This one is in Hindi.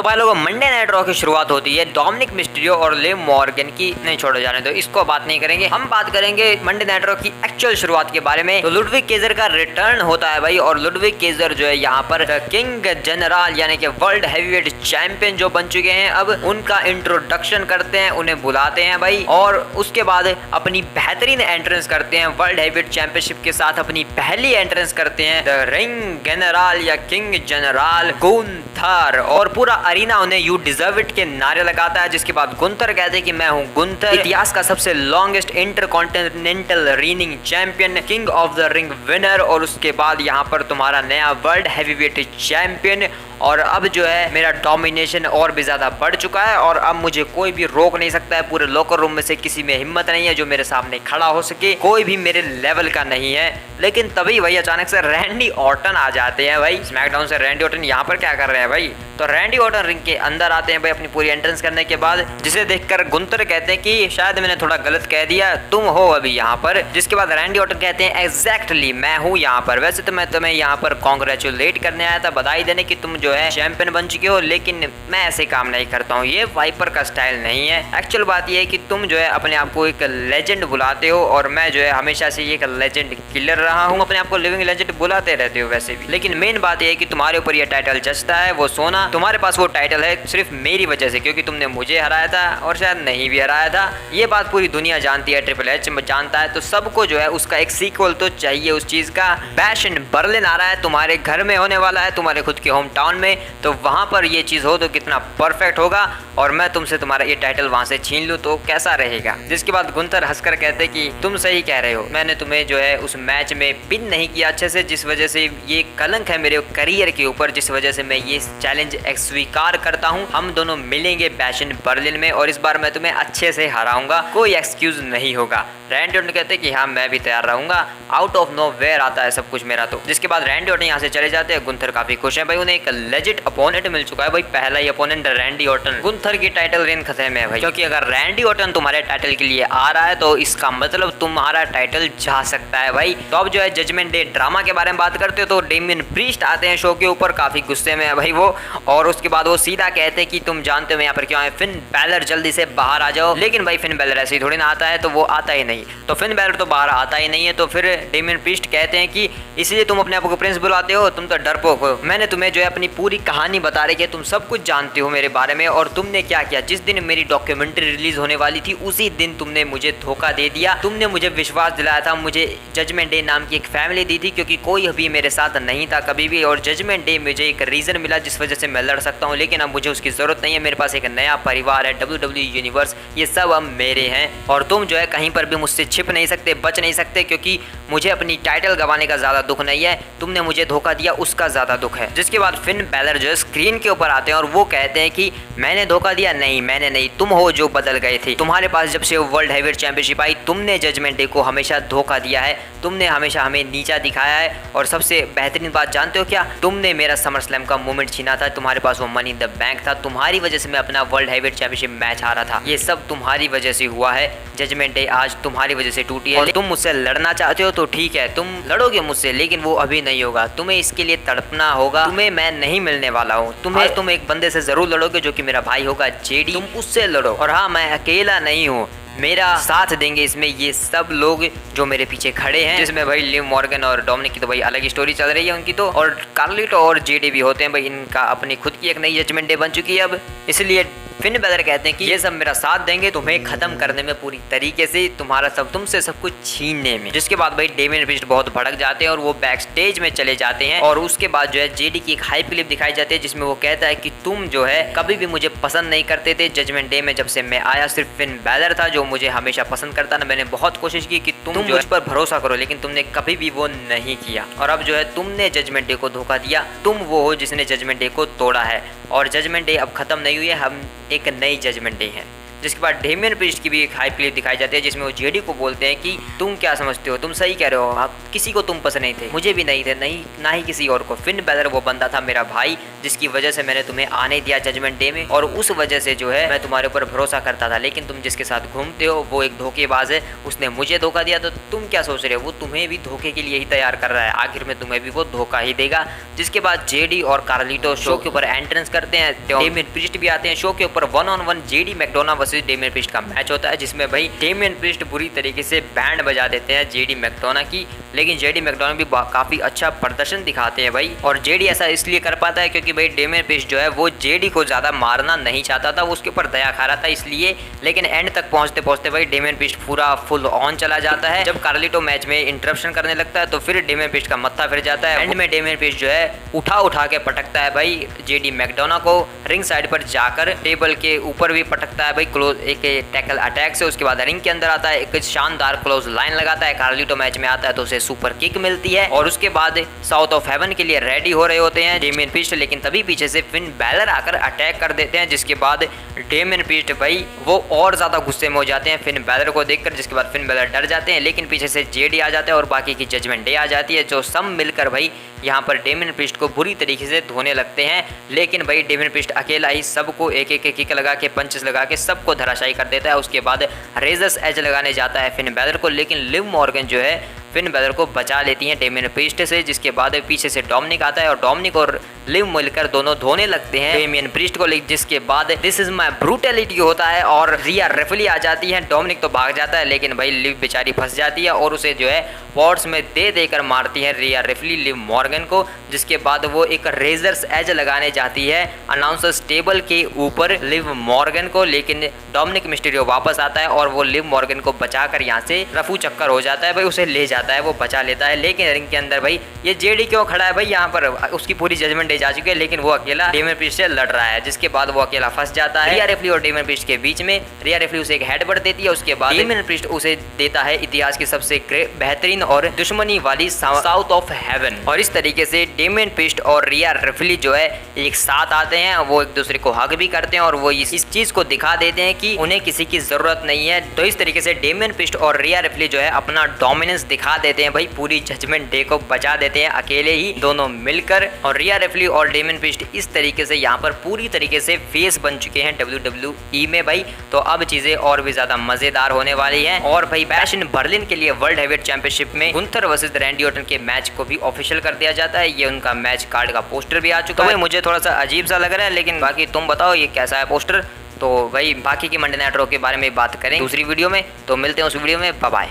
तो भाई लोगों, मंडे नाइट रॉ की शुरुआत होती है डोमिनिक मिस्टीरियो और लिव मॉर्गन की। नहीं छोड़ो जाने दो, इसको बात नहीं करेंगे। हम बात करेंगे मंडे नाइट रॉ की एक्चुअल शुरुआत के बारे में। तो लुडविग केजर का रिटर्न होता है भाई, और लुडविग केजर जो है यहाँ पर किंग जनरल यानी कि वर्ल्ड हैवीवेट चैंपियन जो बन चुके हैं, अब उनका इंट्रोडक्शन करते हैं, उन्हें बुलाते हैं भाई, और उसके बाद अपनी बेहतरीन एंट्रेंस करते हैं वर्ल्ड हैवीवेट चैंपियनशिप के साथ। अपनी पहली एंट्रेंस करते हैं द रिंग जनरल या किंग जनरल गुंथर, और पूरा अरीना उन्हें यू डिजर्व इट के नारे लगाता है। जिसके बाद गुंथर कहते हैं कि मैं हूं गुंथर, इतिहास का सबसे longest intercontinental reigning champion, king of the ring winner, और उसके बाद यहाँ पर तुम्हारा नया वर्ल्ड हैवीवेट चैंपियन। और अब जो है मेरा डोमिनेशन और भी ज्यादा बढ़ चुका है, और अब मुझे कोई भी रोक नहीं सकता है। पूरे लॉकर रूम में से किसी में हिम्मत नहीं है जो मेरे सामने खड़ा हो सके, कोई भी मेरे लेवल का नहीं है। लेकिन तभी भाई अचानक से रैंडी ऑर्टन आ जाते हैं भाई स्मैकडाउन से। रैंडी ऑर्टन यहाँ पर क्या कर रहे हैं भाई? तो रैंडी ऑर्टन रिंग के अंदर आते हैं भाई अपनी पूरी एंट्रेंस करने के बाद, जिसे देखकर गुंथर कहते हैं कि शायद मैंने थोड़ा गलत कह दिया, तुम हो अभी यहाँ पर। जिसके बाद रैंडी ऑर्टन कहते हैं एग्जैक्टली मैं हूँ यहाँ पर। वैसे तो मैं तुम्हें यहाँ पर कॉन्ग्रेचुलेट करने आया था, बधाई देने की तुम जो है चैंपियन बन चुके हो, लेकिन मैं ऐसे काम नहीं करता हूँ, ये वाइपर का स्टाइल नहीं है। एक्चुअल बात ये है कि तुम जो है अपने आप को एक लेजेंड बुलाते हो, और मैं जो है हमेशा से एक लेजेंड किलर रहा हूँ। अपने आप को लिविंग लेजेंड बुलाते रहते हो वैसे भी, लेकिन मेन बात ये है कि तुम्हारे ऊपर ये टाइटल जचता है वो सोना। तुम्हारे पास वो टाइटल है सिर्फ मेरी वजह से, क्योंकि तुमने मुझे हराया था और शायद नहीं भी हराया था। ये बात पूरी दुनिया जानती है, ट्रिपल एच जानता है, तो सबको जो है उसका एक सीक्वल तो चाहिए उस चीज का। बैश इन बर्लिन आ रहा है, तुम्हारे घर में होने वाला है, तुम्हारे खुद के होम टाउन में, तो वहां पर ये चीज हो तो कितना परफेक्ट होगा, और मैं तुमसे तुम्हारा ये टाइटल वहां से छीन लूं तो कैसा रहेगा। जिसके बाद गुंथर हंसकर कहते कि तुम सही कह रहे हो, मैंने तुम्हें जो है उस मैच में पिन नहीं किया अच्छे से, जिस वजह से ये कलंक है मेरे करियर के ऊपर, जिस वजह से मैं ये चैलेंज स्वीकार करता हूँ। हम दोनों मिलेंगे बैश इन बर्लिन में, और इस बार मैं तुम्हें अच्छे से हराऊंगा, कोई एक्सक्यूज नहीं होगा। रैंडी ऑर्टन कहते हैं कि हाँ मैं भी तैयार रहूंगा। आउट ऑफ नो वेयर आता है सब कुछ मेरा तो। जिसके बाद रैंडी ऑर्टन यहाँ से चले जाते हैं। गुंथर काफी खुश है भाई, उन्हें एक लेजिट अपोनेंट मिल चुका है भाई, पहला ही अपोनेंट रैंडी ऑर्टन। गुंथर की टाइटल रेन खत्म है भाई, क्योंकि अगर रैंडी ऑर्टन तुम्हारे टाइटल के लिए आ रहा है तो इसका मतलब तुम्हारा टाइटल जा सकता है भाई। तो अब जो है जजमेंट डे ड्रामा के बारे में बात करते हो, तो डेमियन प्रीस्ट आते हैं शो के ऊपर, काफी गुस्से में है भाई वो, और उसके बाद वो सीधा कहते हैं कि तुम जानते हो यहाँ पर क्यों आए, फिन बैलर जल्दी से बाहर आ जाओ। लेकिन भाई फिन बैलर ऐसे ही थोड़ी ना आता है, तो वो आता ही नहीं, तो फिन बैलर तो बाहर आता ही नहीं है। तो फिर डेमियन प्रीस्ट कहते हैं कि इसलिए तुम अपने आप को प्रिंस बुलाते हो, तुम तो डरपोक हो। मैंने तुम्हें जो है अपनी पूरी कहानी बता रही है, तुम सब कुछ जानते हो मेरे बारे में, और तुमने क्या किया, जिस दिन मेरी डॉक्यूमेंट्री रिलीज होने वाली थी उसी दिन तुमने मुझे धोखा दे दिया। तुमने मुझे विश्वास दिलाया था, मुझे जजमेंट डे नाम की एक फैमिली दी थी, क्योंकि कोई अभी मेरे साथ नहीं था कभी भी, और जजमेंट डे मुझे एक रीजन मिला जिस वजह से मैं लड़ सकता हूँ। लेकिन अब मुझे उसकी जरूरत नहीं है, मेरे पास एक नया परिवार है, WWE यूनिवर्स, ये सब अब मेरे हैं, और तुम जो है कहीं पर भी मुझसे छिप नहीं सकते, बच नहीं सकते, क्योंकि मुझे अपनी टाइटल गंवाने का ज्यादा दुख नहीं है, तुमने मुझे धोखा दिया उसका ज्यादा दुख है। जिसके बाद फिन बैलर जो है स्क्रीन के ऊपर आते हैं, और वो कहते हैं कि मैंने धोखा दिया, नहीं मैंने नहीं, तुम हो जो बदल गए थे। तुम्हारे पास जब से वर्ल्ड हैवीवेट चैंपियनशिप आई, तुमने जजमेंट डे को हमेशा धोखा दिया है, तुमने हमेशा हमें नीचा दिखाया है, और सबसे बेहतरीन बात जानते हो क्या, तुमने मेरा समर स्लैम का मोमेंट छीना था, तुम्हारे पास वो मनी इन द बैंक था, तुम्हारी वजह से मैं अपना वर्ल्ड हैवीवेट चैंपियनशिप मैच हारा था, ये सब तुम्हारी वजह से हुआ है। जजमेंट डे आज तुम्हारी वजह से टूटी है, और तुम मुझसे लड़ना चाहते हो तो ठीक है, तुम लड़ोगे मुझसे, लेकिन वो अभी नहीं होगा, तुम्हें इसके लिए तड़पना होगा, तुम्हें मैं नहीं मिलने वाला हूँ, तुम एक बंदे से जरूर लड़ोगे जो कि मेरा भाई होगा जेडी, तुम उससे लड़ो। और हाँ, मैं अकेला नहीं हूँ, मेरा साथ देंगे इसमें ये सब लोग जो मेरे पीछे खड़े हैं, जिसमें भाई लिव मॉर्गन और डोमिनिक की तो भाई अलग ही स्टोरी चल रही है उनकी तो, और कार्लिटो और जेडी भी होते हैं भाई, इनका अपनी खुद की एक नई जजमेंट डे बन चुकी है अब। इसलिए फिन बैलर कहते हैं कि ये सब मेरा साथ देंगे तुम्हें खत्म करने में, पूरी तरीके से तुम्हारा सब, तुमसे सब कुछ छीनने में। जिसके बाद भाई डेमियन प्रीस्ट बहुत भड़क जाते हैं, और वो बैक स्टेज में चले जाते हैं, और उसके बाद जो है जेडी की एक हाई क्लिप दिखाई जाती है, जिसमें वो कहता है कि तुम जो है कभी भी मुझे पसंद नहीं करते थे, जजमेंट डे में जब से मैं आया सिर्फ फिन बैलर था जो मुझे हमेशा पसंद करता ना, मैंने बहुत कोशिश की कि तुम मुझ पर भरोसा करो, लेकिन तुमने कभी भी वो नहीं किया, और अब जो है तुमने जजमेंट डे को धोखा दिया, तुम वो हो जिसने जजमेंट डे को तोड़ा है, और जजमेंट डे अब खत्म नहीं हुई है, हम एक नई जजमेंट डे है। जिसके बाद डेमियन प्रीस्ट की भी एक हाइप क्लिप दिखाई जाती है जिसमें वो जेडी को बोलते हैं कि तुम क्या समझते हो, तुम सही कह रहे हो, आप किसी को तुम पसंद नहीं थे, मुझे भी नहीं थे, नहीं ना ही किसी और को। फिन बैलर वो बंदा था मेरा भाई जिसकी वजह से मैंने तुम्हें आने दिया जजमेंट डे में, और उस वजह से जो है मैं तुम्हारे ऊपर भरोसा करता था, लेकिन तुम जिसके साथ घूमते हो वो एक धोखेबाज है, उसने मुझे धोखा दिया, तो तुम क्या सोच रहे हो, वो तुम्हें भी धोखे के लिए ही तैयार कर रहा है, आखिर में तुम्हें भी वो धोखा ही देगा। जिसके बाद जेडी और कार्लिटो शो के ऊपर एंट्रेंस करते हैं, डेमियन प्रीस्ट भी आते हैं शो के ऊपर। 1-on-1 JD McDonagh versus Damien priest का मैच होता है जिसमें भाई डेमियन प्रीस्ट बुरी तरीके से बैंड बजा देते हैं जेडी मैकडोना की, लेकिन जेडी मैकडोना भी काफी अच्छा प्रदर्शन दिखाते हैं भाई। और जेडी ऐसा इसलिए कर पाता है क्योंकि भाई डेमियन प्रीस्ट जो है वो जेडी को ज्यादा मारना नहीं चाहता था, वो उसके ऊपर दया खा रहा था इसलिए, लेकिन एंड तक पहुंचते पहुंचते भाई डेमियन प्रीस्ट पूरा फुल ऑन चला जाता है। जब कार्लिटो मैच में इंटरप्शन करने लगता है तो फिर डेमियन प्रीस्ट का मत्था फिर जाता है। एंड में डेमियन प्रीस्ट जो है उठा के पटकता है भाई जेडी मैकडोना को, रिंग साइड पर जाकर टेबल के ऊपर भी पटकता है भाई क्लोज एक टैकल अटैक से। उसके बाद रिंग के अंदर आता है, एक शानदार क्लोज लाइन लगाता है, कार्लिटो मैच में आता है तो उसे सुपर किक मिलती है, और उसके बाद साउथ ऑफ हेवन के लिए रेडी हो रहे होते हैं डेमियन प्रीस्ट, लेकिन तभी पीछे से फिन बैलर आकर अटैक कर देते हैं, जिसके बाद डेमियन प्रीस्ट भाई वो और ज्यादा गुस्से में हो जाते हैं फिन बैलर को देखकर, जिसके बाद फिन बैलर डर जाते हैं, लेकिन पीछे से जेडी आ जाता है और बाकी की जजमेंट डे आ जाती है, जो सब मिलकर भाई यहाँ पर डेमियन प्रीस्ट को बुरी तरीके से धोने लगते हैं। लेकिन भाई डेमियन प्रीस्ट अकेला ही सबको एक एक किक लगा के पंचेस लगा के सबको धराशायी कर देता है। उसके बाद रेजर्स एज लगाने जाता है फिन बैलर को, लेकिन लिव मॉर्गन जो है फिन बैलर को बचा लेती हैं डेमियन प्रीस्ट से, जिसके बाद पीछे से डोमिनिक आता है और डोमिनिक और लिव मिलकर दोनों धोने लगते हैं डेमियन प्रीस्ट को, जिसके बाद दिस इज माय ब्रूटैलिटी होता है और रिया रिफली आ जाती है। डोमिनिक तो भाग जाता है लेकिन भाई लिव बेचारी फंस जाती है और उसे जो है पॉट्स में दे देकर मारती है रिया रिफली लिव मॉर्गन को, जिसके बाद वो एक रेजर्स एज लगाने जाती है अनाउंसर्स टेबल के ऊपर लिव मॉर्गन को, लेकिन डोमिनिक मिस्टीरियो वापस आता है और वो लिव मॉर्गन को बचाकर यहाँ से रफू चक्कर हो जाता है भाई, उसे ले जाता है, वो बचा लेता है। लेकिन रिंग के अंदर भाई ये जेडी क्यों खड़ा है भाई, यहाँ पर उसकी पूरी जजमेंट डे जा चुकी है लेकिन वो अकेला डेमियन प्रीस्ट से लड़ रहा है, जिसके बाद वो अकेला फंस जाता है रिया रिफली और डेमियन प्रीस्ट के बीच में। रिया रिफली उसे एक हेडबट देती है, उसके बाद डेमियन प्रीस्ट उसे देता है इतिहास की सबसे बेहतरीन और दुश्मनी वाली साउथ ऑफ हेवन, और इस तरीके से डेमियन प्रीस्ट और रिया रिफली जो है एक साथ आते हैं, वो एक दूसरे को हग भी करते हैं और वो इस चीज को दिखा देते हैं कि उन्हें किसी की जरूरत नहीं है। तो इस तरीके से डेमियन प्रीस्ट और रिया रिफली जो है अपना डोमिनेंस दिखा देते हैं भाई, पूरी जजमेंट डे को बचा देते हैं अकेले ही दोनों मिलकर। और रिया रिफली और डेमियन प्रीस्ट इस तरीके से यहाँ पर पूरी तरीके से फेस बन चुके हैं WWE में भाई, तो अब चीजें और भी ज्यादा मजेदार होने वाली हैं। और भाई बैश इन बर्लिन के लिए वर्ल्ड हैवीवेट चैंपियनशिप में गुंथर वर्सेस रैंडी ऑर्टन के मैच को भी ऑफिशियल कर दिया जाता है, ये उनका मैच कार्ड का पोस्टर भी आ चुका है। मुझे थोड़ा सा अजीब सा लग रहा है, लेकिन बाकी तुम बताओ ये कैसा है पोस्टर। तो भाई बाकी की मंडे नाइट रॉ के बारे में बात करें दूसरी वीडियो में, तो मिलते हैं उस वीडियो में, बाय बाय।